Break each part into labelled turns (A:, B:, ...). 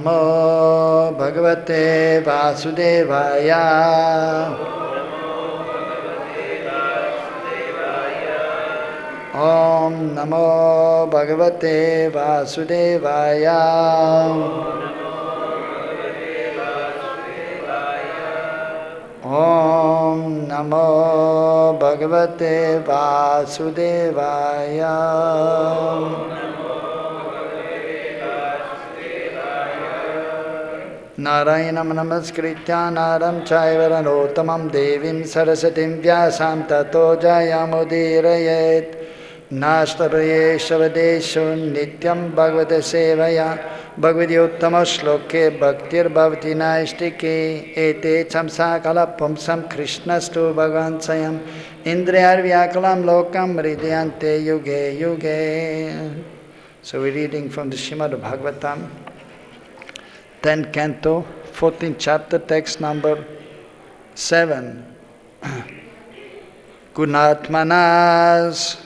A: Namo Bhagavate Vasudevaya. Om Namo Bhagavate Vasudevaya. Om Namo Bhagavate Vasudevaya. Narayanam namaskritya naram chaiva narottamam devim sarasatim vyasam tato jayamudirayet. Nashtarayeshavadeshu nityam bhagavata sevaya bhagavati uttama shloke bhaktir bhavati naistike ete chamsa kalapumsam krishnastu bhagavan sayam indriyar vyakalam lokam hridayante yuge yuge. So we're reading from the Srimad Bhagavatam, 10th canto, 14th chapter, text number 7. Guṇātmanas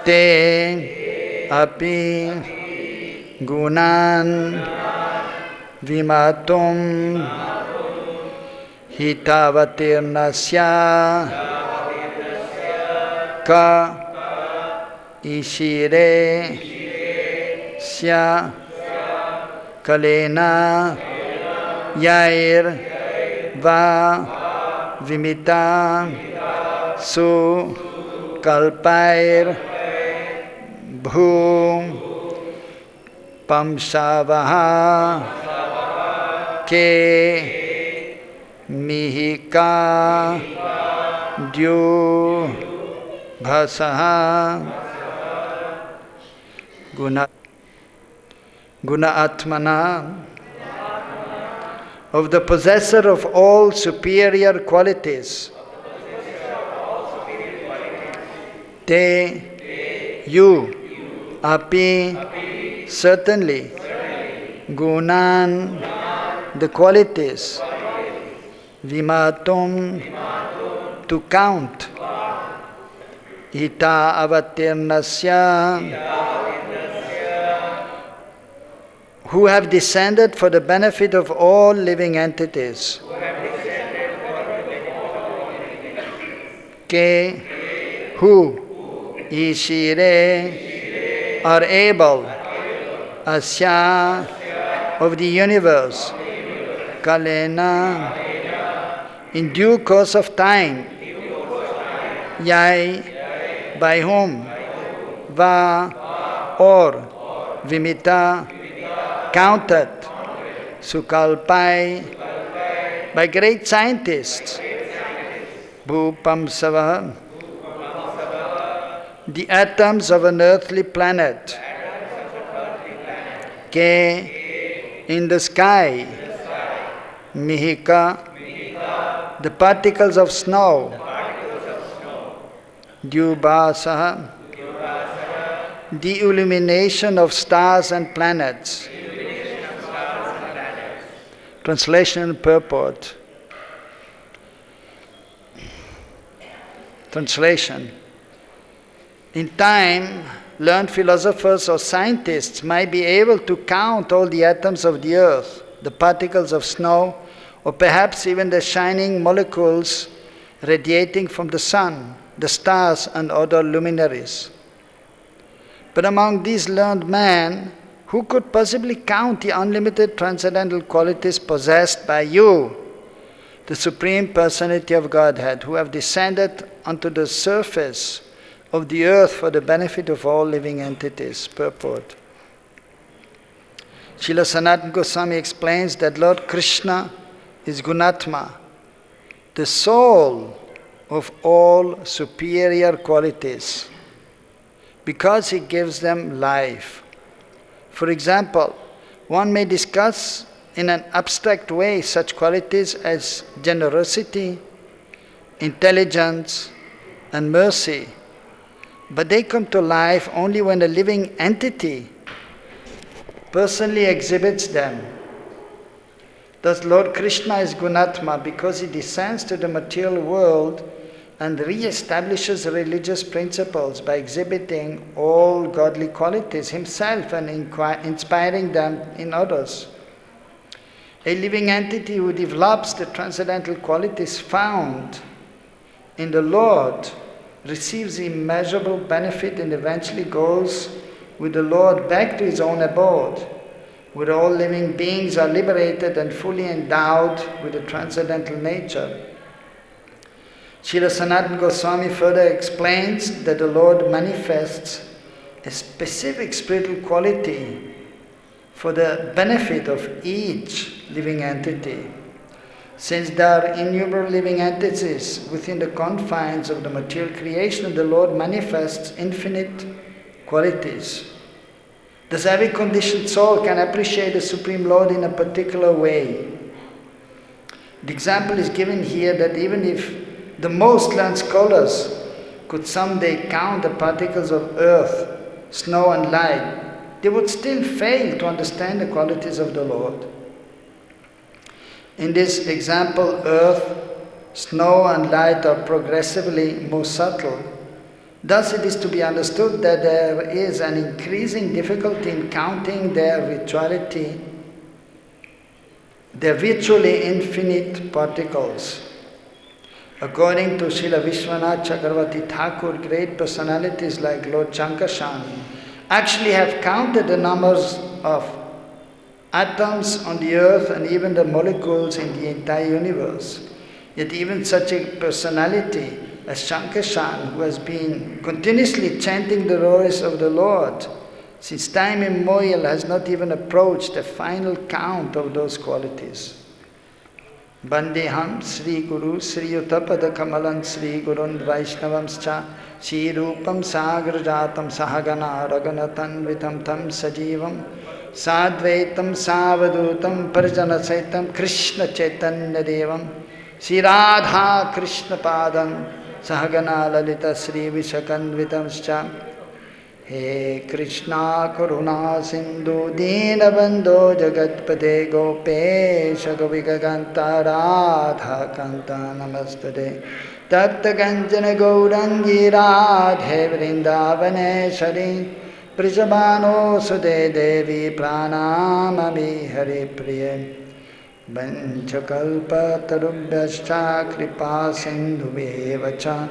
A: te api guṇān vimātuṁ hitāvatīrṇasya ka īśire sya kālena yair va vimitāḥ su-kalpair bhū-pāṁśavaḥ ke mihikā dyu-bhāsaḥ guṇa-ātmanaḥ, of the possessor of all superior qualities. Te, you, api, certainly, guṇān, the qualities, vimātuṁ, to count, hita-avatīrṇasya, who have descended for the benefit of all living entities. Ke, who, īśire, are able, asya, of the universe, kālena, in due course of time, yaiḥ, by whom, va, or, vimitāḥ, counted, su-kalpaiḥ, by great scientists, bhū-pāṁśavaḥ, the atoms of an earthly planet, ke, in the sky, mihikā, the particles of snow, dyu-bhāsaḥ, the illumination of stars and planets. Translation and purport. Translation. In time, learned philosophers or scientists might be able to count all the atoms of the earth, the particles of snow, or perhaps even the shining molecules radiating from the sun, the stars and other luminaries. But among these learned men, who could possibly count the unlimited transcendental qualities possessed by you, the Supreme Personality of Godhead, who have descended onto the surface of the earth for the benefit of all living entities? Purport. Srila Sanatana Goswami explains that Lord Krishna is guṇātma, the soul of all superior qualities, because he gives them life. For example, one may discuss in an abstract way such qualities as generosity, intelligence, and mercy, but they come to life only when a living entity personally exhibits them. Thus Lord Krishna is guṇātma because he descends to the material world and re-establishes religious principles by exhibiting all godly qualities himself and inspiring them in others. A living entity who develops the transcendental qualities found in the Lord receives immeasurable benefit and eventually goes with the Lord back to his own abode, where all living beings are liberated and fully endowed with a transcendental nature. Srila Sanatana Goswami further explains that the Lord manifests a specific spiritual quality for the benefit of each living entity. Since there are innumerable living entities within the confines of the material creation, the Lord manifests infinite qualities. Thus every conditioned soul can appreciate the Supreme Lord in a particular way. The example is given here that even if the most learned scholars could someday count the particles of earth, snow and light, they would still fail to understand the qualities of the Lord. In this example, earth, snow and light are progressively more subtle. Thus it is to be understood that there is an increasing difficulty in counting their virtuality, their virtually infinite particles. According to Srila Vishwanath Chakravarti Thakur, great personalities like Lord Chankarshan actually have counted the numbers of atoms on the earth and even the molecules in the entire universe. Yet even such a personality as Shankarshan, who has been continuously chanting the glories of the Lord since time immemorial, has not even approached the final count of those qualities. Bandeham Sri Guru Sri Uttapada Kamalan Sri Gurun Vaishnavamscha Sri Rupam Sagrajatam Sahagana Raganatanvitam Tam Sajivam Sadvaitam Savadutam Parjana Saitam Krishna Chaitanya Devam Sri Radha Krishna Padam Sahagana Lalita Sri Vishakanvitamscha He Krishna Karuna Sindhu Dīnabandho Jagatpate Gopesha Govika Radha Kanta Namastade Tatta Kanchana Gaurangi Radhe Vrindavaneshari Prijabhano Sude Devi Pranamami Hari Priye Vanchakalpa Tarubhyascha Kripa Sindhu Bevacha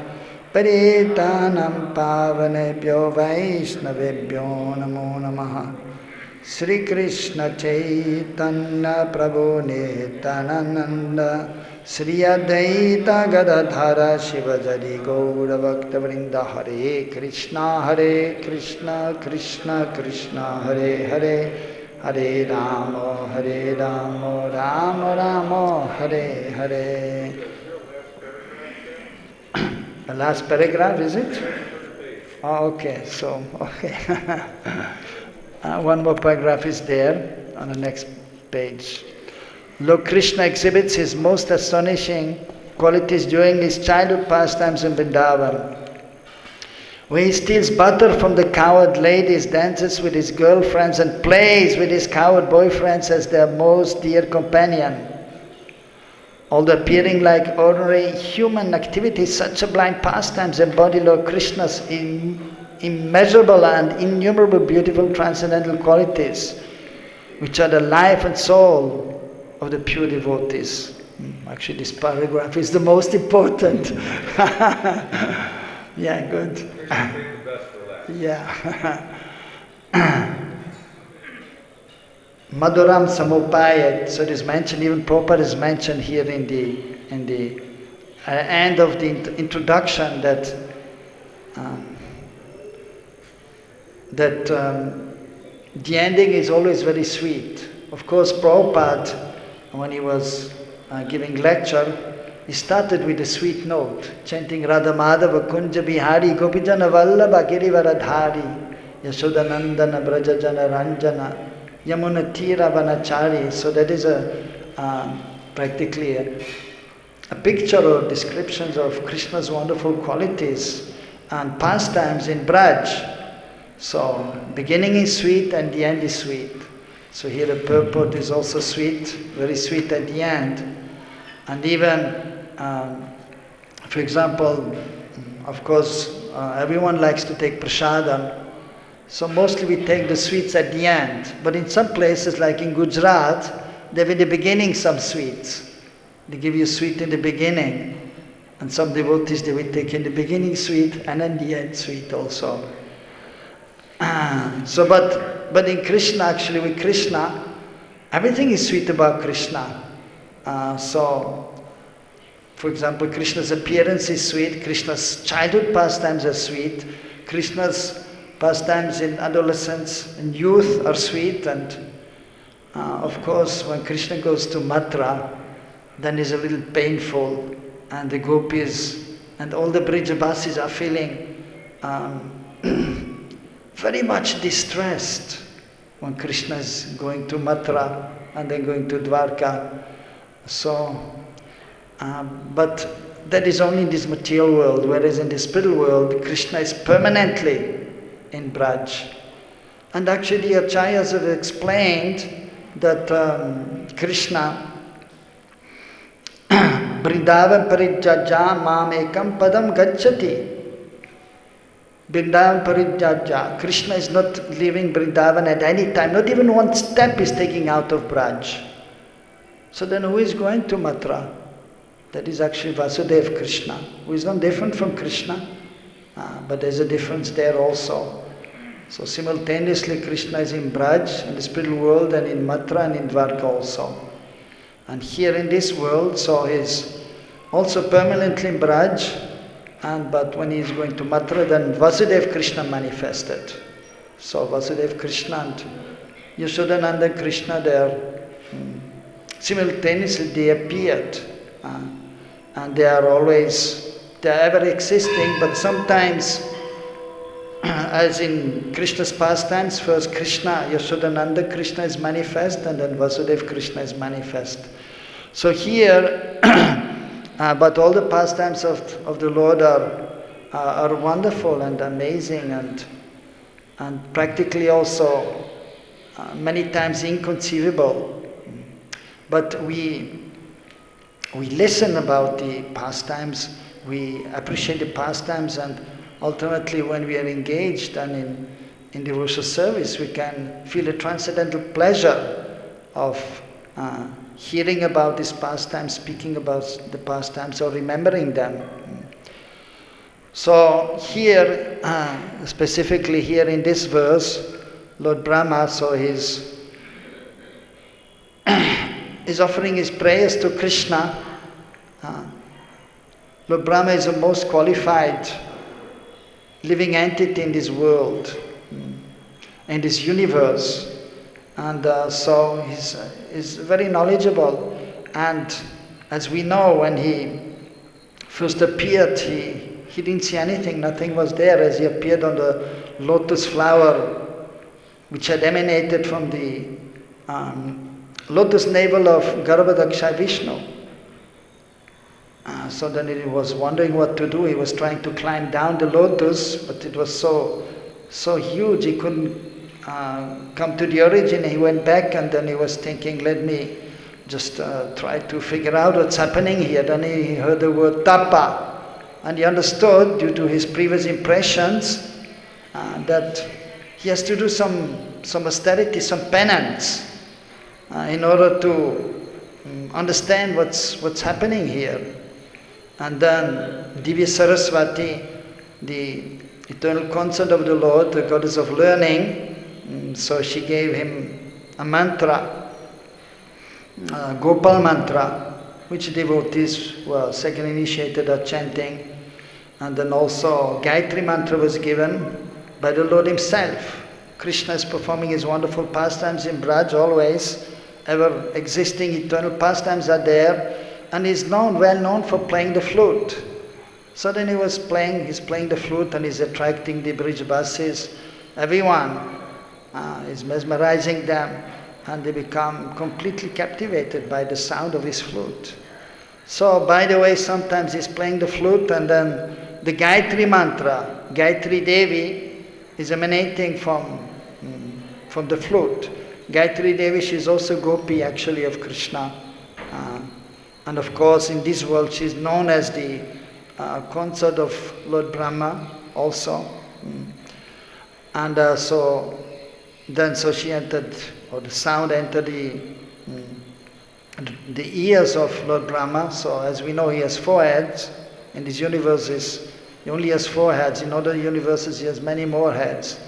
A: Paritanam Pavanebhyo Vaishnavebhyo Namo Namaha Sri Krishna Chaitanya Prabhu Nityananda Sri Advaita Gadadhara Shivajari Gaura Bhakta Vrinda Hare Krishna Krishna Krishna Hare Hare Hare Rama Rama Rama Hare Hare. The last paragraph, is it? Oh, okay, so, okay. One more paragraph is there on the next page. Lord Krishna exhibits his most astonishing qualities during his childhood pastimes in Vrindavan. When he steals butter from the coward ladies, dances with his girlfriends and plays with his coward boyfriends as their most dear companion. Although appearing like ordinary human activities, such sublime pastimes embody Lord Krishna's immeasurable and innumerable beautiful transcendental qualities, which are the life and soul of the pure devotees. Actually, this paragraph is the most important. Yeah, good. Yeah. Madhuram Samupayat, so it is mentioned, even Prabhupada is mentioned here in the end of the introduction that the ending is always very sweet. Of course, Prabhupada, when he was giving lecture, he started with a sweet note, chanting Radha Madhava Kunja Bihari Gopijana Vallabha Girivaradhari Yashodanandana Brajajana Ranjana Yamuna Tira Vanachari. So that is practically a picture or descriptions of Krishna's wonderful qualities and pastimes in Braj. So beginning is sweet and the end is sweet. So here the purport is also sweet, very sweet at the end. And even For example, of course, everyone likes to take prasadam, so mostly we take the sweets at the end. But in some places, like in Gujarat, they have in the beginning some sweets. They give you sweet in the beginning. And some devotees, they will take in the beginning sweet and then the end sweet also. But in Krishna, actually with Krishna, everything is sweet about Krishna. For example, Krishna's appearance is sweet, Krishna's childhood pastimes are sweet, Krishna's pastimes in adolescence and youth are sweet, and of course when Krishna goes to Mathura, then it's a little painful, and the gopis and all the Brijabasis are feeling very much distressed when Krishna is going to Mathura and then going to Dwarka. But that is only in this material world, whereas in the spiritual world, Krishna is permanently in Braj. And actually the Acharyas have explained that Krishna Vrindavan parijjaja mam ekam padam gacchati. Vrindavan parijjaja. Krishna is not leaving Vrindavan at any time, not even one step is taking out of Braj. So then who is going to Mathura? That is actually Vasudeva Krishna, who is not different from Krishna, but there's a difference there also. So simultaneously Krishna is in Braj, in the spiritual world, and in Mathura and in Dwarka also. And here in this world, so he is also permanently in Braj, but when he is going to Mathura, then Vasudeva Krishna manifested. So Vasudeva Krishna and Yashodananda Krishna, they are simultaneously they appeared. And they are ever existing, but sometimes, as in Krishna's pastimes, first Krishna, Yashodananda Krishna is manifest, and then Vasudeva Krishna is manifest. So here, but all the pastimes of the Lord are wonderful and amazing, and practically also many times inconceivable. But we listen about the pastimes, we appreciate the pastimes, and ultimately when we are engaged and in devotional service, we can feel a transcendental pleasure of hearing about these pastimes, speaking about the pastimes, or remembering them. So here, specifically here in this verse, Lord Brahma, so he's offering his prayers to Krishna. Lord Brahma is the most qualified living entity in this world, in this universe. And so he's very knowledgeable. And as we know, when he first appeared, he didn't see anything, nothing was there, as he appeared on the lotus flower, which had emanated from the lotus navel of Garbhadaksha Vishnu. So then he was wondering what to do. He was trying to climb down the lotus, but it was so huge he couldn't come to the origin. He went back, and then he was thinking, let me just try to figure out what's happening here. Then he heard the word tapa, and he understood, due to his previous impressions, that he has to do some austerity, some penance, in order to understand what's happening here. And then Divya Saraswati, the eternal consort of the Lord, the goddess of learning, so she gave him a mantra, Gopal mantra, which devotees who are second initiated are chanting. And then also Gayatri mantra was given by the Lord himself. Krishna is performing his wonderful pastimes in Braj always. Ever existing eternal pastimes are there, and he's well known for playing the flute. So then he's playing the flute, and he's attracting the Brijabasis. Everyone is mesmerizing them, and they become completely captivated by the sound of his flute. So, by the way, sometimes he's playing the flute, and then the Gayatri mantra, Gayatri Devi, is emanating from the flute. Gayatri Devi, she is also Gopi actually of Krishna. And of course in this world she is known as the consort of Lord Brahma also. And so she entered, or the sound entered the ears of Lord Brahma. So as we know, he has 4 heads. In this universe, he only has 4 heads. In other universes, he has many more heads.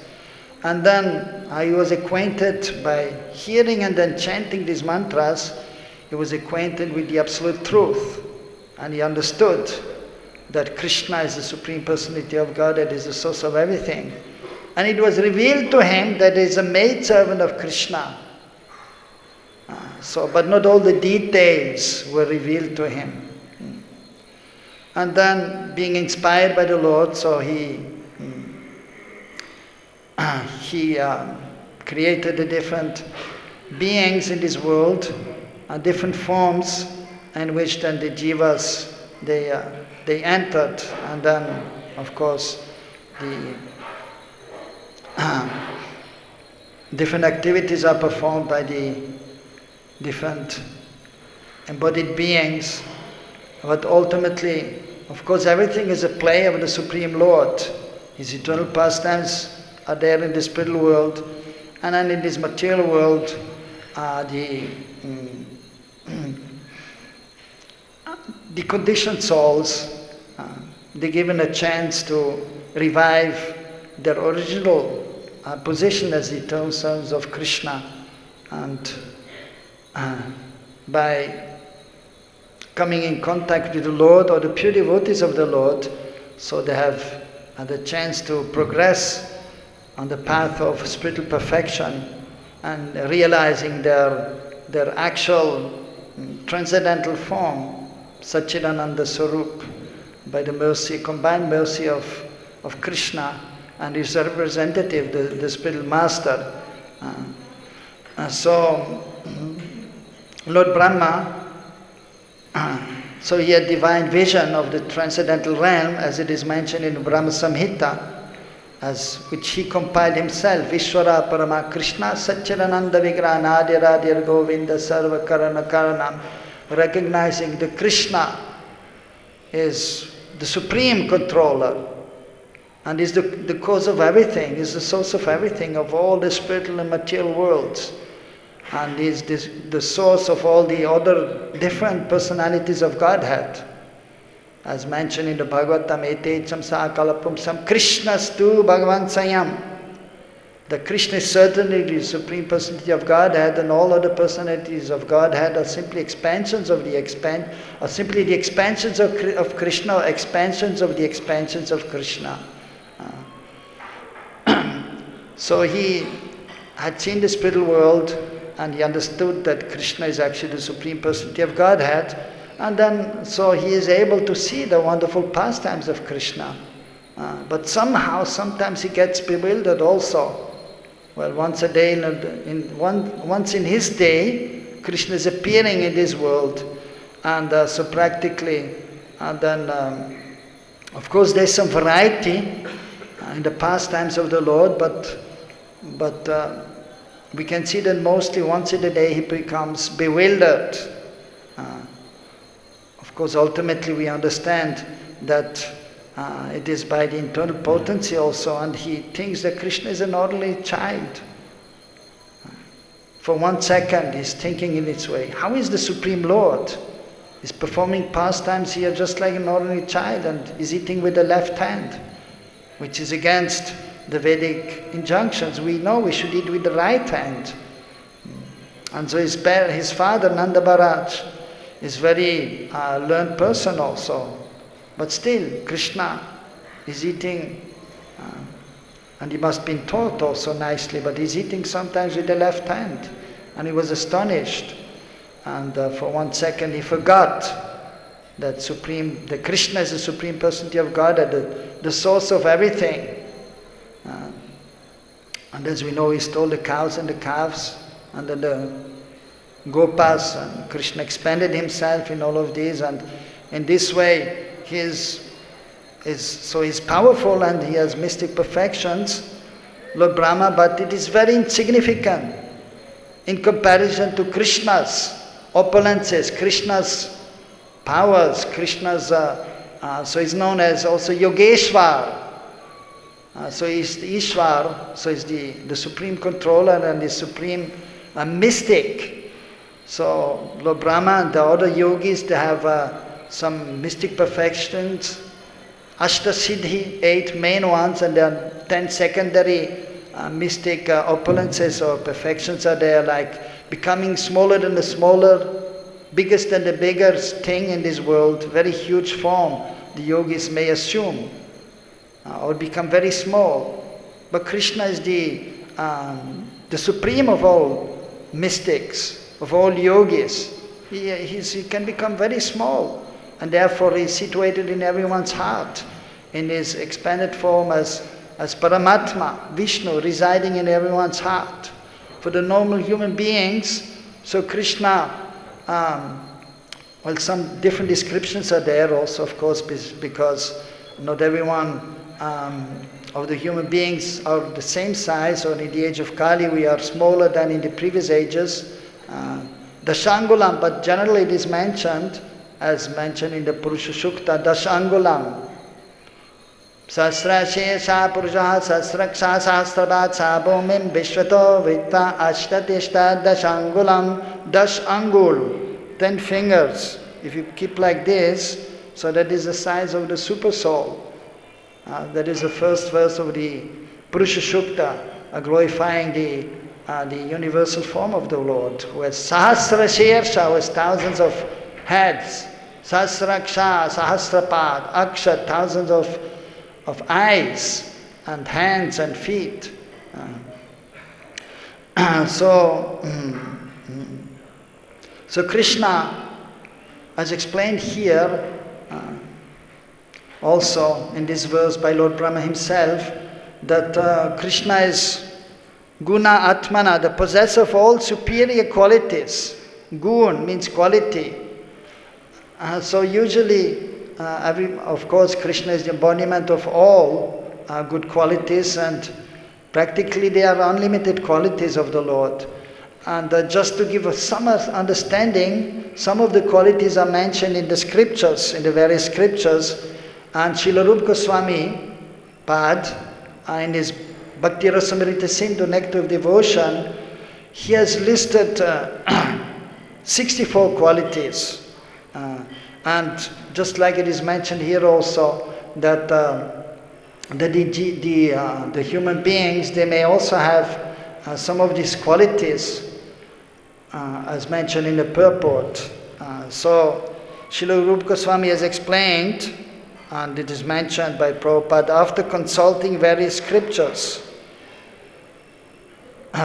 A: And then he was acquainted by hearing and then chanting these mantras. He was acquainted with the absolute truth. And he understood that Krishna is the Supreme Personality of Godhead, is the source of everything. And it was revealed to him that he is a maidservant of Krishna. But not all the details were revealed to him. And then, being inspired by the Lord, so he created the different beings in this world, different forms, in which then the jivas they entered, and then, of course, the different activities are performed by the different embodied beings. But ultimately, of course, everything is a play of the Supreme Lord. His eternal pastimes are there in the spiritual world, and then in this material world, the conditioned souls, they're given a chance to revive their original position as the eternal sons of Krishna, and by coming in contact with the Lord or the pure devotees of the Lord, so they have the chance to progress on the path of spiritual perfection and realizing their actual transcendental form, Satchidananda Swarup, by the mercy, combined mercy of Krishna and his representative, the spiritual master. So Lord Brahma, so he had divine vision of the transcendental realm, as it is mentioned in Brahma Samhita, which he compiled himself. Vishwara Parama Krishna Satchidananda Vigraha Nadir Govinda Sarva Karana Karanam, recognizing that Krishna is the supreme controller and is the cause of everything, is the source of everything, of all the spiritual and material worlds, and is the source of all the other different personalities of Godhead. As mentioned in the Bhagavatam, etecham su-kalpair Krishnastu Bhagavan Sayam. The Krishna is certainly the Supreme Personality of Godhead, and all other personalities of Godhead are simply expansions of the simply the expansions of Krishna, or expansions of the expansions of Krishna. So he had seen the spiritual world, and he understood that Krishna is actually the Supreme Personality of Godhead, and then so he is able to see the wonderful pastimes of Krishna. But somehow, sometimes he gets bewildered also. Well, once a day, once in his day, Krishna is appearing in this world, and so practically, and then of course there's some variety in the pastimes of the Lord, but we can see that mostly once in a day he becomes bewildered. Of course, ultimately we understand that it is by the internal potency also, and he thinks that Krishna is an ordinary child. For 1 second he's thinking in this way. How is the Supreme Lord? He's performing pastimes here just like an ordinary child, and is eating with the left hand, which is against the Vedic injunctions. We know we should eat with the right hand. And so his father, Nanda Maharaj, is very learned person also. But still, Krishna is eating, and he must have been taught also nicely, but he's eating sometimes with the left hand. And he was astonished. And for 1 second he forgot that Krishna is the Supreme Personality of Godhead, the source of everything. And as we know, he stole the cows and the calves, and then the gopas, and Krishna expanded himself in all of these, and in this way he's powerful and he has mystic perfections, Lord Brahma, but it is very insignificant in comparison to Krishna's opulences, Krishna's powers, Krishna's So he's known as also Yogeshwar. So he's the Ishwar, so he's the supreme controller and the supreme mystic. So Lord Brahma and the other yogis, they have some mystic perfections, Ashtasiddhi, 8 main ones, and there are 10 secondary mystic opulences or perfections are there, like becoming smaller than the smaller, biggest than the biggest thing in this world, very huge form the yogis may assume, or become very small. But Krishna is the supreme of all mystics, of all yogis. He can become very small, and therefore he is situated in everyone's heart, in his expanded form as Paramatma, Vishnu, residing in everyone's heart. For the normal human beings, so Krishna, well, some different descriptions are there also, of course, because not everyone of the human beings are the same size, or in the age of Kali we are smaller than in the previous ages. Dashangulam, but generally it is mentioned, as mentioned in the Purusha Sukta, Dashangulam. Sasrashesha Purusha Sasraksha Sahasrabat Sabomim Vishvato Vitta Ashtatishta Dashangulam, Dash Angul, 10 fingers. If you keep like this, so that is the size of the super soul. That is the first verse of the Purusha Sukta, glorifying the universal form of the Lord, who has Sahasrashesha, who has thousands of heads, Sahasraksha, Sahasrapad, Aksha, thousands of eyes and hands and feet. So Krishna, as explained here, also in this verse by Lord Brahma himself, that Krishna is guṇa-ātmanaḥ, the possessor of all superior qualities. Gun means quality. So usually, of course, Krishna is the embodiment of all good qualities, and practically they are unlimited qualities of the Lord. And just to give some understanding, some of the qualities are mentioned in the scriptures, in the various scriptures. And Srila Rupa Goswami Pad, in his Bhakti Rasamrita Sindhu, Nectar of Devotion, he has listed 64 qualities. And just like it is mentioned here also, that the human beings, they may also have some of these qualities, as mentioned in the purport. So Srila Rupa Goswami has explained, and it is mentioned by Prabhupada, after consulting various scriptures.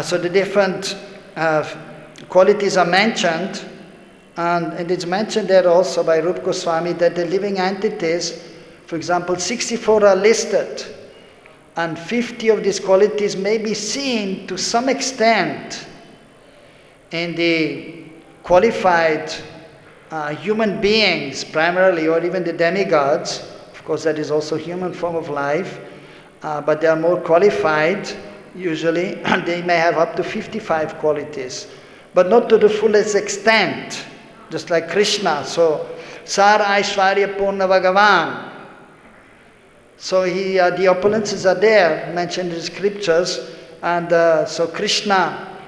A: So the different qualities are mentioned, and it is mentioned there also by Rupa Goswami that the living entities, for example, 64 are listed, and 50 of these qualities may be seen to some extent in the qualified human beings primarily, or even the demigods. Of course, that is also human form of life, but they are more qualified usually, and they may have up to 55 qualities, but not to the fullest extent, just like Krishna. So, Sar Aishwarya Purna Bhagavan. So the opulences are there, mentioned in the scriptures, and so Krishna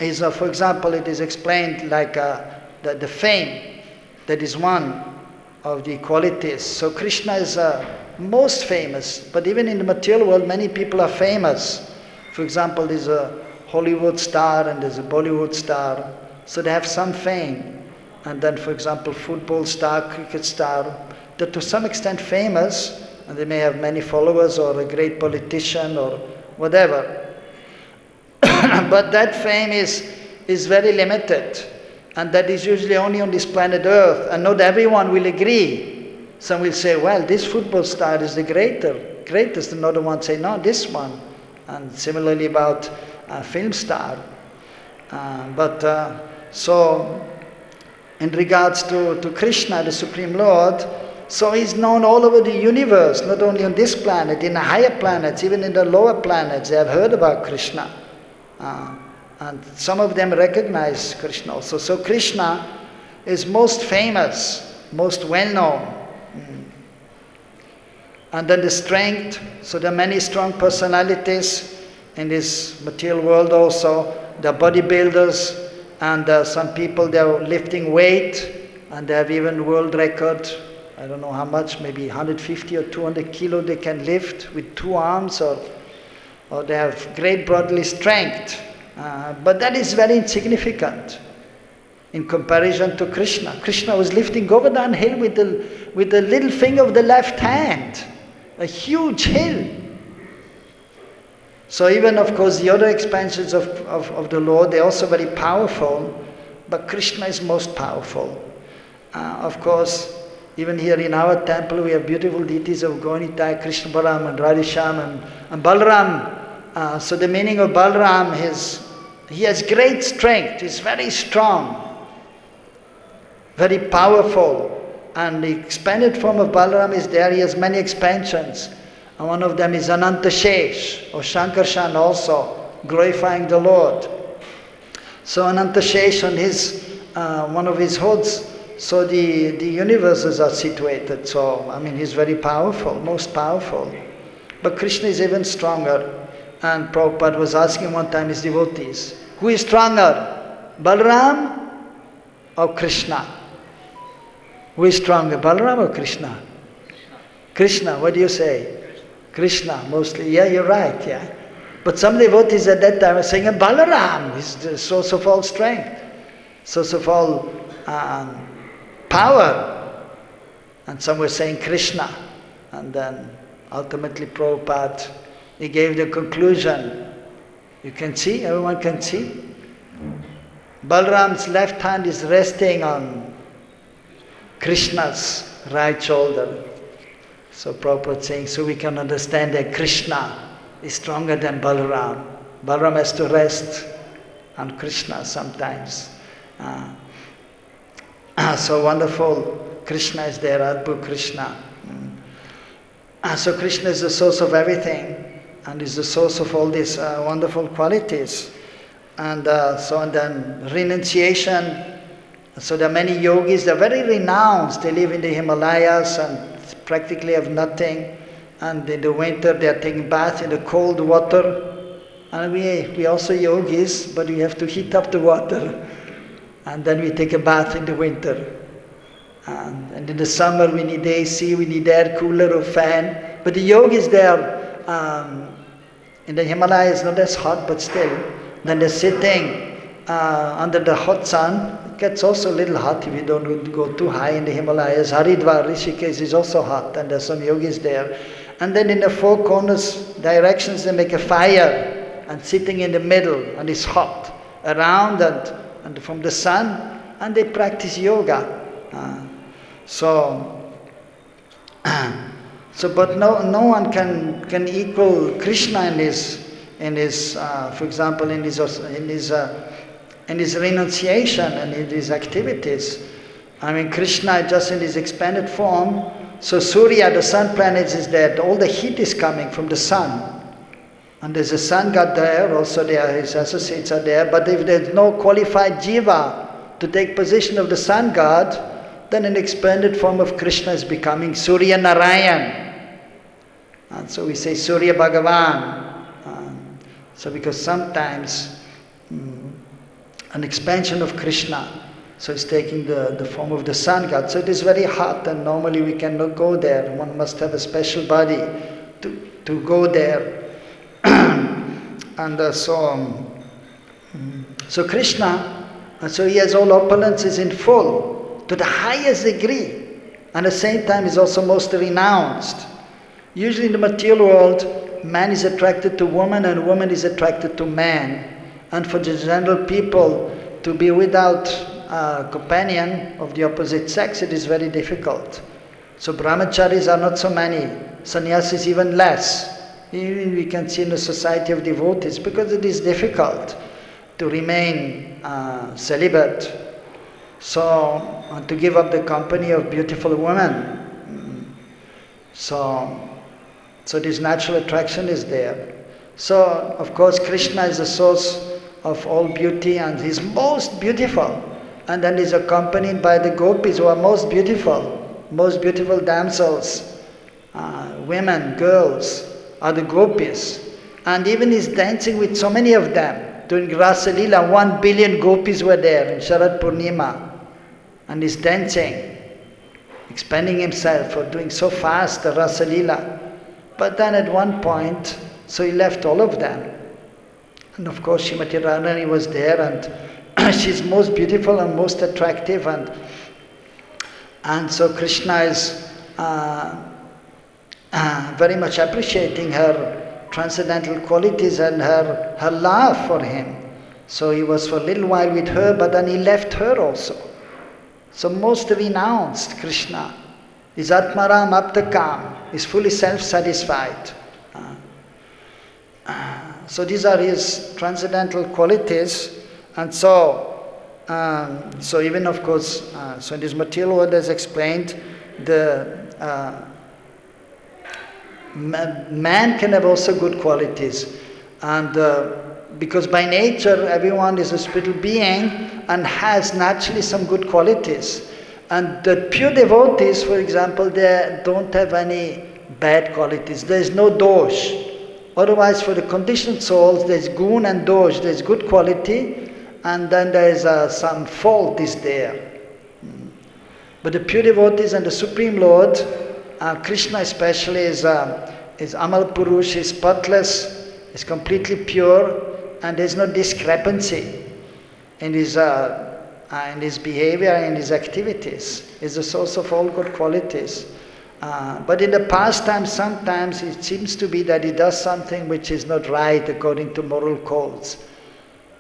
A: is, for example, it is explained like the fame, that is one of the qualities. So Krishna is most famous, but even in the material world, many people are famous. For example, there's a Hollywood star and there's a Bollywood star, so they have some fame. And then, for example, football star, cricket star, they're to some extent famous, and they may have many followers, or a great politician, or whatever. But that fame is very limited. And that is usually only on this planet Earth, and not everyone will agree. Some will say, well, this football star is the greatest, another one say, no, this one. And similarly about a film star. So in regards to Krishna, the Supreme Lord, so he's known all over the universe, not only on this planet, in the higher planets, even in the lower planets, they have heard about Krishna. And some of them recognize Krishna also. So Krishna is most famous, most well-known. And then the strength, so there are many strong personalities in this material world also. There are bodybuilders, and some people, they are lifting weight, and they have even world record. I don't know how much, maybe 150 or 200 kilo they can lift with 2 arms, or they have great bodily strength. But that is very insignificant in comparison to Krishna. Krishna was lifting Govardhan hill with the little finger of the left hand, a huge hill. So even, of course, the other expansions of the Lord, they're also very powerful, but Krishna is most powerful. Of course, even here in our temple, we have beautiful deities of Gaura, Krishna Balaram, and Radhisham, and Balaram. So the meaning of Balaram is, he has great strength, he's very strong, very powerful. And the expanded form of Balaram is there, he has many expansions. And one of them is Ananta Shesh, or Shankarshan also, glorifying the Lord. So Ananta Shesh on his, one of his hoods, so the universes are situated. So, I mean, he's very powerful, most powerful. But Krishna is even stronger. And Prabhupada was asking one time his devotees, who is stronger, Balaram or Krishna? Who is stronger, Balaram or Krishna? Krishna, what do you say? Krishna, mostly. Yeah, you're right, yeah. But some devotees at that time were saying, Balaram is the source of all strength, source of all power. And some were saying Krishna. And then ultimately Prabhupada, he gave the conclusion. You can see, everyone can see. Balaram's left hand is resting on Krishna's right shoulder. So Prabhupada saying, so we can understand that Krishna is stronger than Balaram. Balaram has to rest on Krishna sometimes. So wonderful, Krishna is there, Adbhu Krishna. So Krishna is the source of everything, and is the source of all these wonderful qualities. And then renunciation. So there are many yogis, they're very renounced, they live in the Himalayas and practically have nothing. And in the winter they are taking bath in the cold water. And we also yogis, but we have to heat up the water. And then we take a bath in the winter. And in the summer we need AC, we need air cooler or fan. But the yogis there, in the Himalayas, not as hot, but still. Then they're sitting under the hot sun. It gets also a little hot if you don't go too high in the Himalayas. Haridwar, Rishikesh is also hot, and there's some yogis there. And then in the 4 corners, directions, they make a fire, and sitting in the middle, and it's hot around and from the sun, and they practice yoga. But no one can equal Krishna in his for example, in his renunciation and in his activities. I mean, Krishna just in his expanded form. So Surya, the sun planet, is there. All the heat is coming from the sun. And there's a sun god there, also there, his associates are there. But if there's no qualified jiva to take position of the sun god, then an expanded form of Krishna is becoming Surya Narayan. And so we say Surya Bhagavan. So because sometimes an expansion of Krishna, so it's taking the form of the sun god. So it is very hot, and normally we cannot go there. One must have a special body to go there. And so Krishna, so he has all opulences in full, to the highest degree, and at the same time is also most renounced. Usually in the material world, man is attracted to woman and woman is attracted to man. And for the general people to be without a companion of the opposite sex, it is very difficult. So brahmacharis are not so many, sannyasis even less. Even we can see in the society of devotees, because it is difficult to remain celibate. So, to give up the company of beautiful women. So this natural attraction is there. So, of course, Krishna is the source of all beauty and he's most beautiful. And then he's accompanied by the gopis who are most beautiful damsels. women, girls, are the gopis. And even he's dancing with so many of them. During Rasa Leela, 1 billion gopis were there in Sharad Purnima. And he's dancing, expanding himself for doing so fast the Rasa Leela. But then at one point, so he left all of them. And of course Srimati Radharani was there, and she's most beautiful and most attractive, and so Krishna is very much appreciating her transcendental qualities and her love for him. So he was for a little while with her, but then he left her also. So most renounced Krishna is Atmaram Aptakam, is fully self-satisfied. So these are his transcendental qualities, and so even of course, so in this material world as explained, the man can have also good qualities, and because by nature everyone is a spiritual being and has naturally some good qualities. And the pure devotees, for example, they don't have any bad qualities. There is no dosh. Otherwise, for the conditioned souls, there is gun and dosh. There is good quality, and then there is some fault is there. But the pure devotees and the Supreme Lord, Krishna especially, is Amal Purush, is spotless, is completely pure, and there is no discrepancy in his behavior and his activities. He is the source of all good qualities. But in the pastime, sometimes it seems to be that he does something which is not right according to moral codes,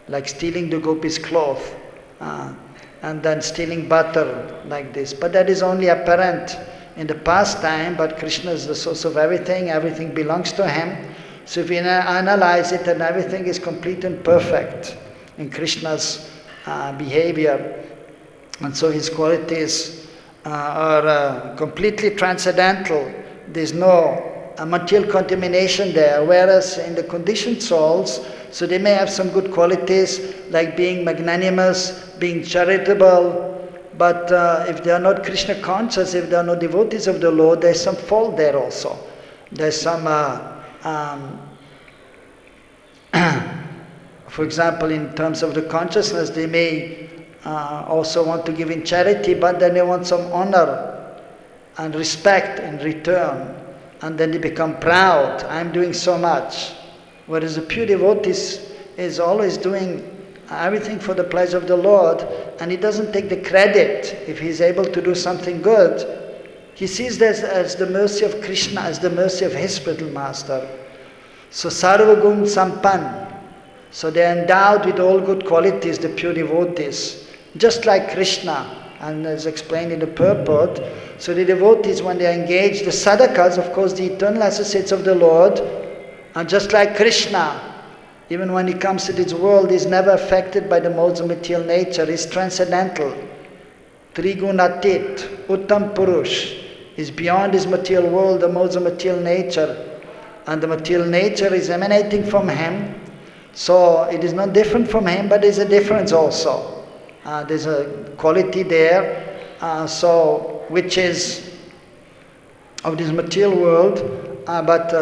A: like stealing the gopis' cloth, and then stealing butter like this. But that is only apparent in the pastime, but Krishna is the source of everything, everything belongs to him. So if we analyze it, then everything is complete and perfect in Krishna's behavior. And so his qualities are completely transcendental. There's no material contamination there, whereas in the conditioned souls, so they may have some good qualities like being magnanimous, being charitable, but if they are not Krishna conscious, if they are not devotees of the Lord, there's some fault there also. There's some, for example, in terms of the consciousness, they may also want to give in charity, but then they want some honor and respect in return, and then they become proud. I'm doing so much. Whereas the pure devotee is always doing everything for the pleasure of the Lord, and he doesn't take the credit if he's able to do something good. He sees this as the mercy of Krishna, as the mercy of his spiritual master. So sarvagun sampan. So they are endowed with all good qualities, the pure devotees. Just like Krishna, and as explained in the purport, so the devotees, when they are engaged, the sadhakas, of course, the eternal associates of the Lord, are just like Krishna. Even when he comes to this world, he is never affected by the modes of material nature. He is transcendental. Trigunatit, Uttam Purush, is beyond his material world, the modes of material nature. And the material nature is emanating from him. So it is not different from him, but there is a difference also. There's a quality there, which is of this material world,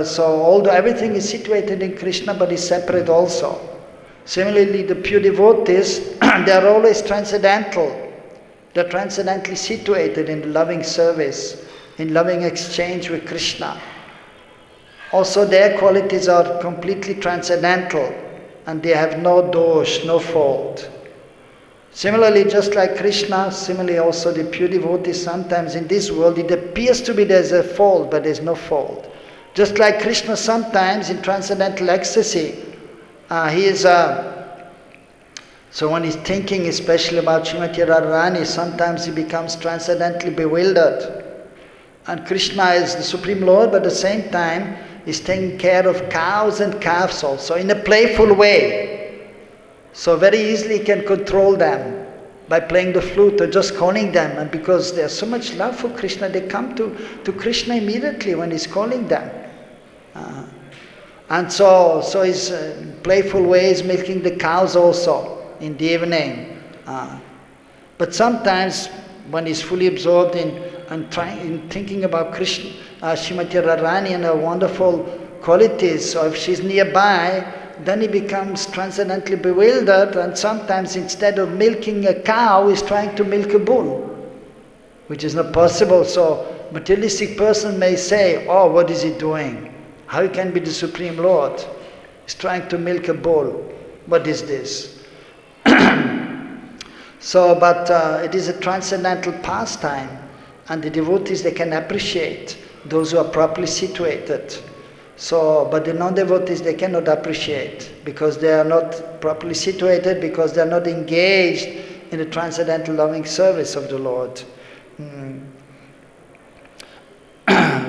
A: so although everything is situated in Krishna, but is separate also. Similarly, the pure devotees, they are always transcendental. They are transcendentally situated in loving service, in loving exchange with Krishna. Also, their qualities are completely transcendental, and they have no dosh, no fault. Similarly, just like Krishna, similarly also the pure devotees, sometimes in this world it appears to be there's a fault, but there's no fault. Just like Krishna, sometimes in transcendental ecstasy, he is so when he's thinking especially about Srimati Radharani, sometimes he becomes transcendentally bewildered. And Krishna is the Supreme Lord, but at the same time is taking care of cows and calves also, in a playful way. So very easily he can control them by playing the flute or just calling them. And because they have so much love for Krishna, they come to Krishna immediately when he's calling them. And so he's in playful ways milking the cows also in the evening. But sometimes when he's fully absorbed in and thinking about Krishna, Srimati Radharani and her wonderful qualities, or if she's nearby, then he becomes transcendently bewildered, and sometimes instead of milking a cow, he's trying to milk a bull, which is not possible. So materialistic person may say, oh, what is he doing? How he can be the Supreme Lord? He's trying to milk a bull. What is this? So, but it is a transcendental pastime, and the devotees, they can appreciate those who are properly situated. So, but the non-devotees, they cannot appreciate because they are not properly situated, because they are not engaged in the transcendental loving service of the Lord.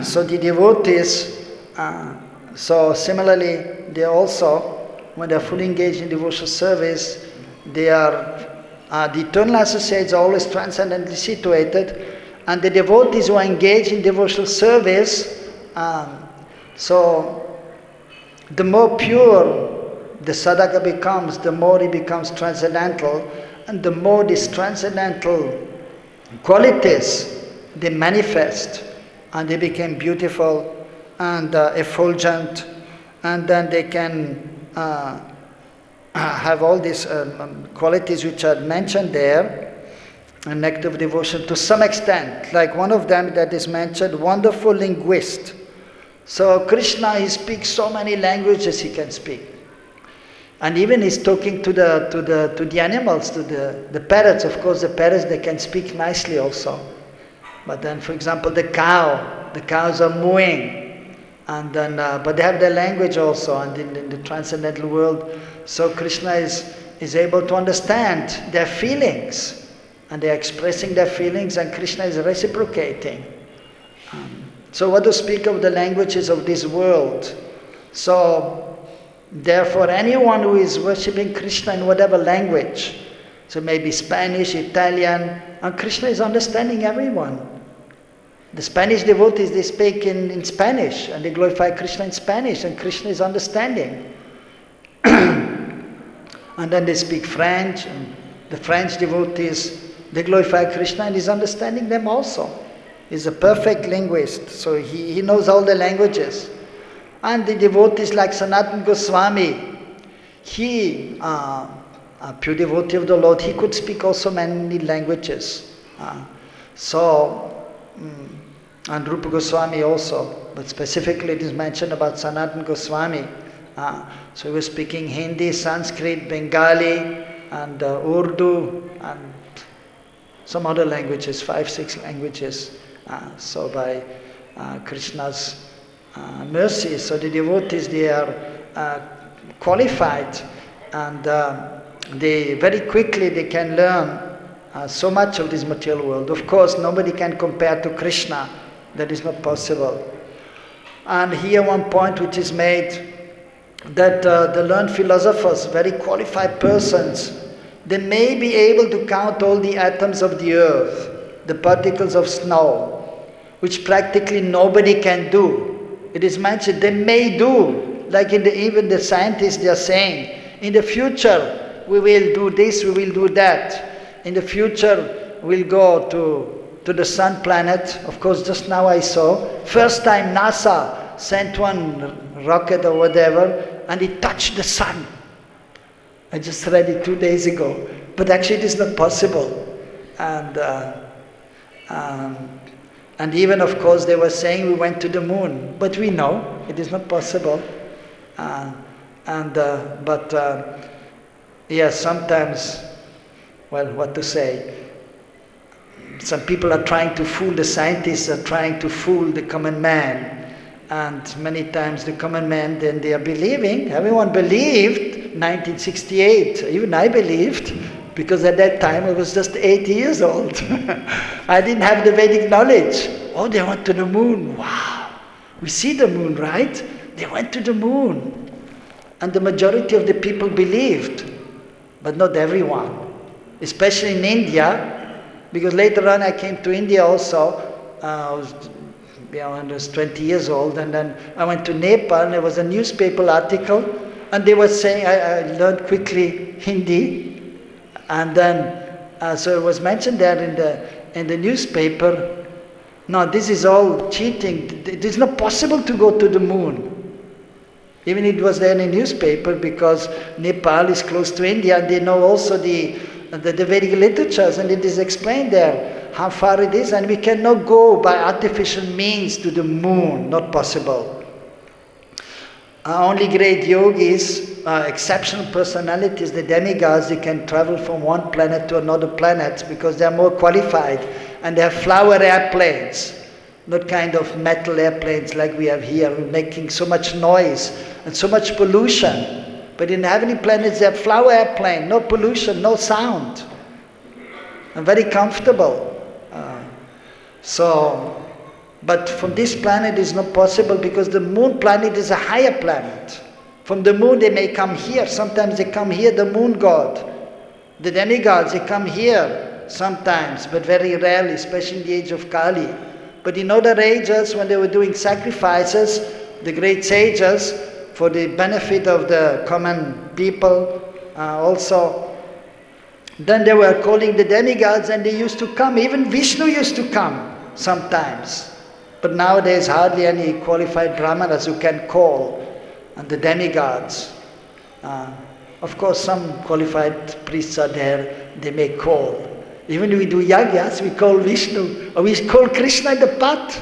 A: So the devotees, so similarly, they also, when they are fully engaged in devotional service, they are, the eternal associates are always transcendently situated, and the devotees who are engaged in devotional service, so the more pure the sadhaka becomes, the more he becomes transcendental, and the more these transcendental qualities they manifest, and they become beautiful and effulgent, and then they can have all these qualities which are mentioned there, an act of devotion to some extent. Like one of them that is mentioned, wonderful linguist. So Krishna, he speaks so many languages he can speak. And even he's talking to the animals, to the parrots. Of course, the parrots, they can speak nicely also. But then, for example, the cows are mooing. And then, but they have their language also, and in the transcendental world. So Krishna is able to understand their feelings. And they're expressing their feelings, and Krishna is reciprocating. So what to speak of the languages of this world? So therefore anyone who is worshipping Krishna in whatever language, so maybe Spanish, Italian, and Krishna is understanding everyone. The Spanish devotees, they speak in Spanish, and they glorify Krishna in Spanish, and Krishna is understanding. And then they speak French, and the French devotees, they glorify Krishna, and he's understanding them also. He's a perfect linguist, so he knows all the languages. And the devotees like Sanatana Goswami, he, a pure devotee of the Lord, he could speak also many languages. And Rupa Goswami also, but specifically it is mentioned about Sanatana Goswami. So he was speaking Hindi, Sanskrit, Bengali, and Urdu, and some other languages, 5-6 languages. So by Krishna's mercy, so the devotees, they are qualified, and they very quickly they can learn so much of this material world. Of course, nobody can compare to Krishna. That is not possible. And here one point which is made, that the learned philosophers, very qualified persons, they may be able to count all the atoms of the earth, the particles of snow, which practically nobody can do. It is mentioned they may do, like even the scientists, they are saying, in the future we will do this, we will do that. In the future we'll go to the sun planet. Of course, just now I saw, first time NASA sent one rocket or whatever, and it touched the sun. I just read it 2 days ago. But actually it is not possible. And even, of course, they were saying we went to the moon. But we know it is not possible. Yes, sometimes, well, what to say? Some people are trying to fool, the scientists are trying to fool the common man. And many times the common man, then they are believing. Everyone believed, 1968, even I believed, because at that time I was just 8 years old. I didn't have the Vedic knowledge. Oh, they went to the moon. Wow, we see the moon, right? They went to the moon. And the majority of the people believed, but not everyone. Especially in India, because later on I came to India also. I was 20 years old, and then I went to Nepal, and there was a newspaper article, and they were saying, I learned quickly Hindi, and then so it was mentioned there in the newspaper No, this is all cheating. It is not possible to go to the moon. Even it was there in a newspaper because Nepal is close to India and they know also the Vedic literatures, and it is explained there how far it is, and we cannot go by artificial means to the moon, not possible. Only great yogis, exceptional personalities, the demigods, they can travel from one planet to another planet because they are more qualified and they have flower airplanes, not kind of metal airplanes like we have here, making so much noise and so much pollution. But in the heavenly planets they have flower airplane, no pollution, no sound, and very comfortable. But from this planet is not possible because the moon planet is a higher planet. From the moon they may come here. Sometimes they come here, the moon god. The demigods, they come here sometimes, but very rarely, especially in the age of Kali. But in other ages, when they were doing sacrifices, the great sages, for the benefit of the common people also, then they were calling the demigods and they used to come. Even Vishnu used to come sometimes. But nowadays hardly any qualified brahmanas who can call and the demigods. Of course some qualified priests are there, they may call. Even we do yagyas, we call Vishnu, or we call Krishna in the pot.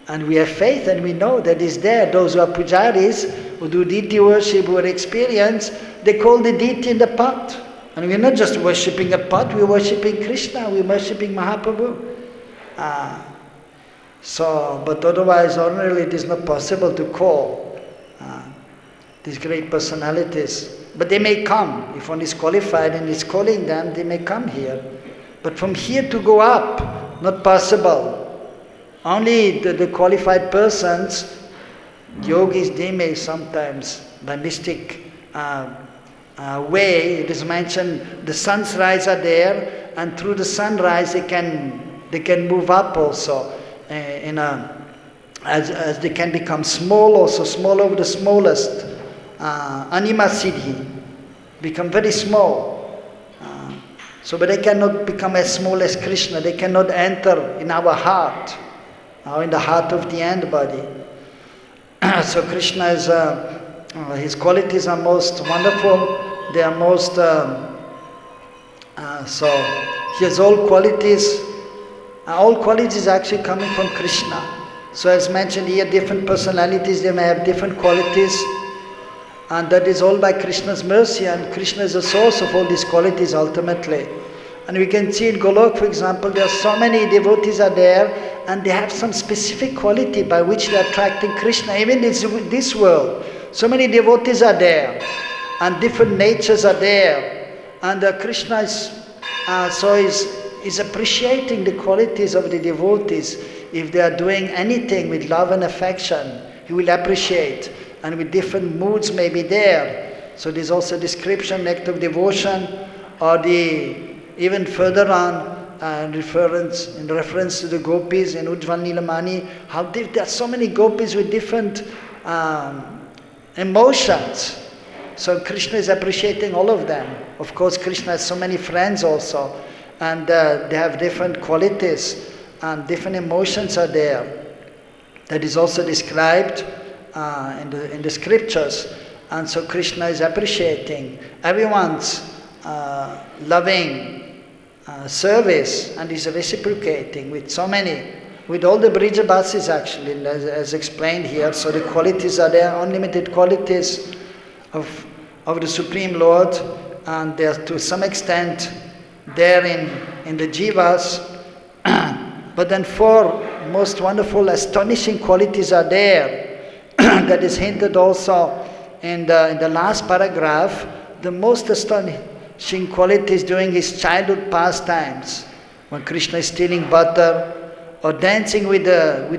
A: And we have faith and we know that is there. Those who are pujaris, who do deity worship, who are experienced, they call the deity in the pot. And we're not just worshipping a pot, we're worshipping Krishna, we're worshipping Mahaprabhu. But otherwise, ordinarily, it is not possible to call these great personalities. But they may come. If one is qualified and is calling them, they may come here. But from here to go up, not possible. Only the qualified persons, yogis, they may sometimes, by mystic way, it is mentioned, the sun's rise are there, and through the sunrise they can move up also, as they can become small also, small over the smallest, anima siddhi, become very small. But they cannot become as small as Krishna, they cannot enter in our heart, or in the heart of the end body. So Krishna is, his qualities are most wonderful, they are most, so he has all qualities actually coming from Krishna. So as mentioned here, different personalities, they may have different qualities, and that is all by Krishna's mercy, and Krishna is the source of all these qualities ultimately. And we can see in Golok, for example, there are so many devotees are there, and they have some specific quality by which they are attracting Krishna. Even in this world, so many devotees are there, and different natures are there, and Krishna is appreciating the qualities of the devotees. If they are doing anything with love and affection, he will appreciate, and with different moods may be there. So there's also description, act of devotion, or even further on, in reference to the gopis in Ujjval Nilamani, how there are so many gopis with different emotions. So Krishna is appreciating all of them. Of course, Krishna has so many friends also, and they have different qualities, and different emotions are there. That is also described in the scriptures. And so Krishna is appreciating everyone's loving service, and is reciprocating with so many, with all the Brijabasis actually, as explained here. So the qualities are there, unlimited qualities of the Supreme Lord, and they are to some extent there in the jivas. But then four most wonderful, astonishing qualities are there. That is hinted also in the last paragraph. The most astonishing qualities during his childhood pastimes, when Krishna is stealing butter, or dancing with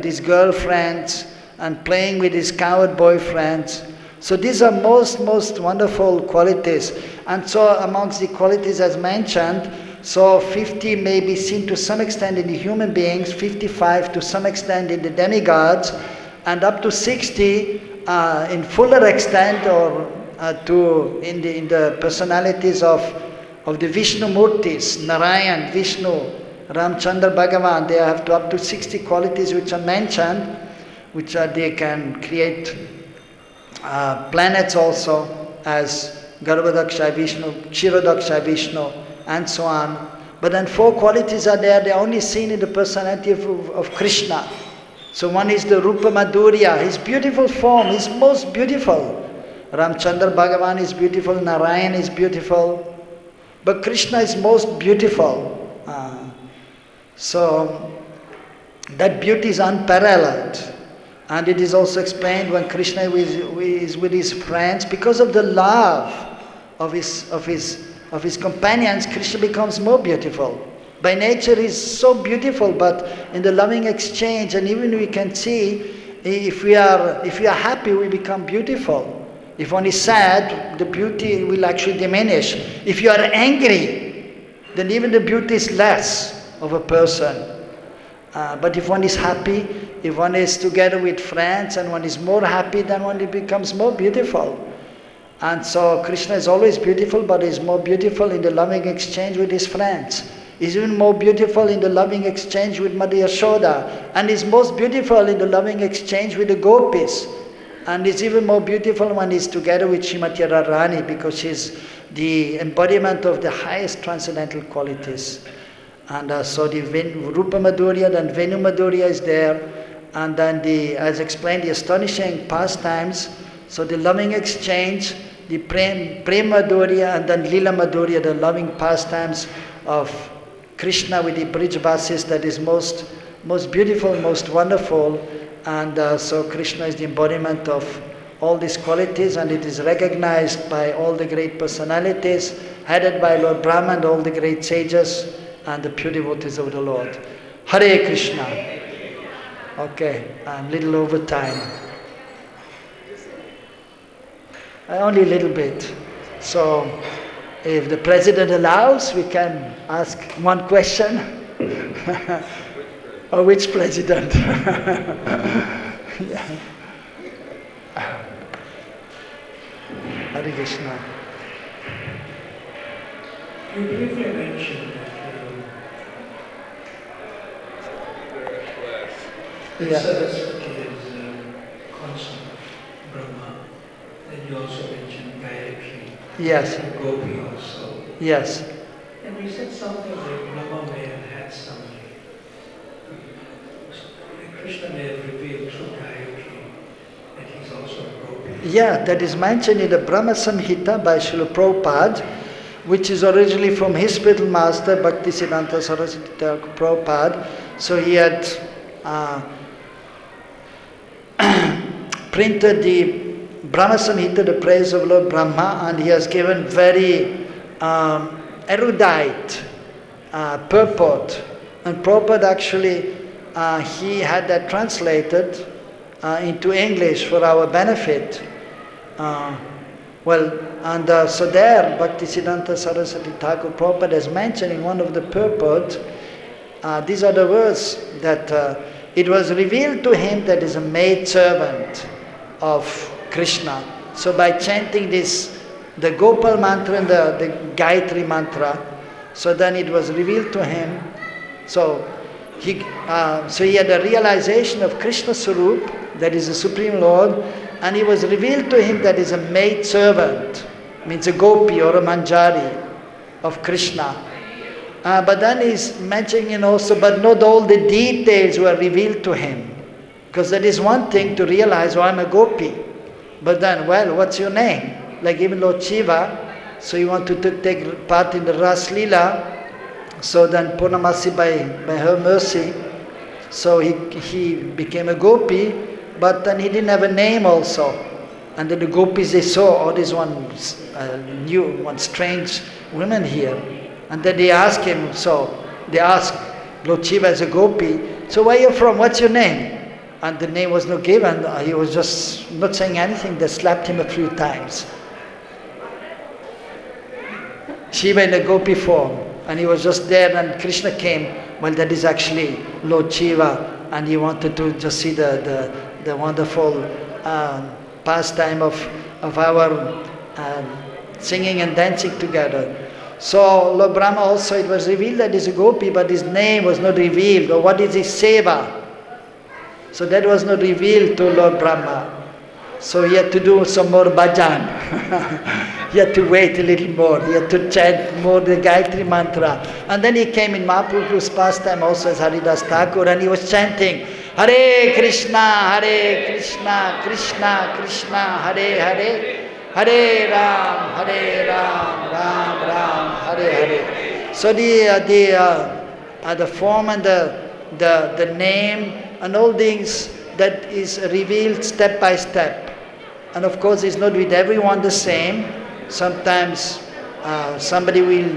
A: his girlfriends, and playing with his coward boyfriends. So these are most wonderful qualities. And so amongst the qualities as mentioned, so 50 may be seen to some extent in the human beings, 55 to some extent in the demigods, and up to 60 in fuller extent, or in the personalities of the Vishnu Murtis, Narayan, Vishnu, Ramchandra Bhagavan, they have up to 60 qualities which are mentioned, which are they can create planets also as Garbhodaksha Vishnu, Kshirodaksha Vishnu, and so on. But then 4 qualities are there, they are only seen in the personality of Krishna. So one is the Rupa Madhurya, his beautiful form is most beautiful. Ramchandra Bhagavan is beautiful, Narayan is beautiful, but Krishna is most beautiful. So that beauty is unparalleled. And it is also explained when Krishna is with his friends, because of the love of his companions, Krishna becomes more beautiful. By nature he is so beautiful, but in the loving exchange, and even we can see, if we are happy, we become beautiful. If one is sad, the beauty will actually diminish. If you are angry, then even the beauty is less of a person. But if one is happy, if one is together with friends and one is more happy, then one becomes more beautiful. And so Krishna is always beautiful, but is more beautiful in the loving exchange with his friends. He's even more beautiful in the loving exchange with Mother Yashoda, and is most beautiful in the loving exchange with the gopis. And is even more beautiful when he's together with Srimati Radharani, because she's the embodiment of the highest transcendental qualities. And so the Rupa Madhurya, then Venu Madhurya is there, and then as explained, the astonishing pastimes. So the loving exchange, the Prem Madhurya, and then Lila Madhurya, the loving pastimes of Krishna with the Brijvasis, that is most beautiful, most wonderful. And so Krishna is the embodiment of all these qualities, and it is recognized by all the great personalities, headed by Lord Brahma and all the great sages and the pure devotees of the Lord. Hare Krishna. Okay, I'm a little over time. Only a little bit. So, if the President allows, we can ask one question. Or which President? Yeah. Hare Krishna.
B: You briefly mentioned that Saraswati is constant Brahma. Then you also mentioned Gayatri.
A: Yes.
B: And Gopi also.
A: Yes.
B: And you said something that Brahma may have had some. Krishna may have revealed through Gayatri that he's also a Gopi.
A: Yeah, that is mentioned in the Brahma Samhita by Srila Prabhupada, which is originally from his spiritual master, Bhaktisiddhanta Saraswati Thakur Prabhupada. So he had printed the Brahma Samhita, the praise of Lord Brahma, and he has given very erudite purport. And Prabhupada actually, he had that translated into English for our benefit. So there, Bhaktisiddhanta Saraswati Thakur Prabhupada has mentioned in one of the purports, these are the words that it was revealed to him that is a maid servant of Krishna. So by chanting this, the Gopal mantra and the Gayatri mantra, so then it was revealed to him. So he had a realization of Krishna Sarup, that is the Supreme Lord, and it was revealed to him that is a maid servant, means a gopi or a manjari of Krishna. But then he's mentioning also, but not all the details were revealed to him. Because that is one thing to realize, oh, I'm a gopi. But then, well, what's your name? Like even Lord Shiva, so you want to take part in the Ras Leela. So then Purnamasi, by her mercy, so he became a gopi, but then he didn't have a name also. And then the gopis, they saw, oh, this one new, one strange woman here. And then they asked him, so they asked Lord Shiva as a gopi, so where are you from, what's your name? And the name was not given, he was just not saying anything, they slapped him a few times. Shiva in a gopi form, and he was just there, and Krishna came, well, that is actually Lord Shiva, and he wanted to just see the wonderful pastime of our singing and dancing together. So Lord Brahma also, it was revealed that he's a gopi, but his name was not revealed, or what is his seva. So that was not revealed to Lord Brahma. So he had to do some more bhajan. He had to wait a little more. He had to chant more the Gayatri mantra. And then he came in Mahaprabhu's pastime also as Haridas Thakur, and he was chanting, Hare Krishna, Krishna Krishna, Hare Hare, Hare Ram, Ram Ram, Hare Hare. So the form and the name and all things that is revealed step by step. And of course it's not with everyone the same. Sometimes somebody will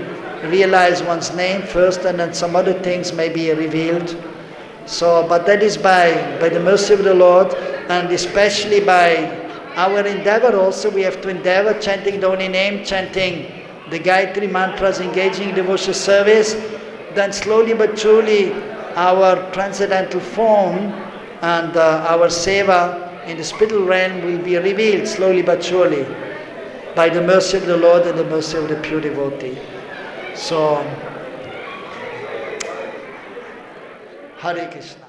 A: realize one's name first and then some other things may be revealed. So, but that is by the mercy of the Lord, and especially by our endeavor also. We have to endeavor chanting the holy name, chanting the Gayatri mantras, engaging in devotional service. Then slowly but surely our transcendental form and our seva in the spiritual realm will be revealed slowly but surely by the mercy of the Lord and the mercy of the pure devotee. So, Hare Krishna.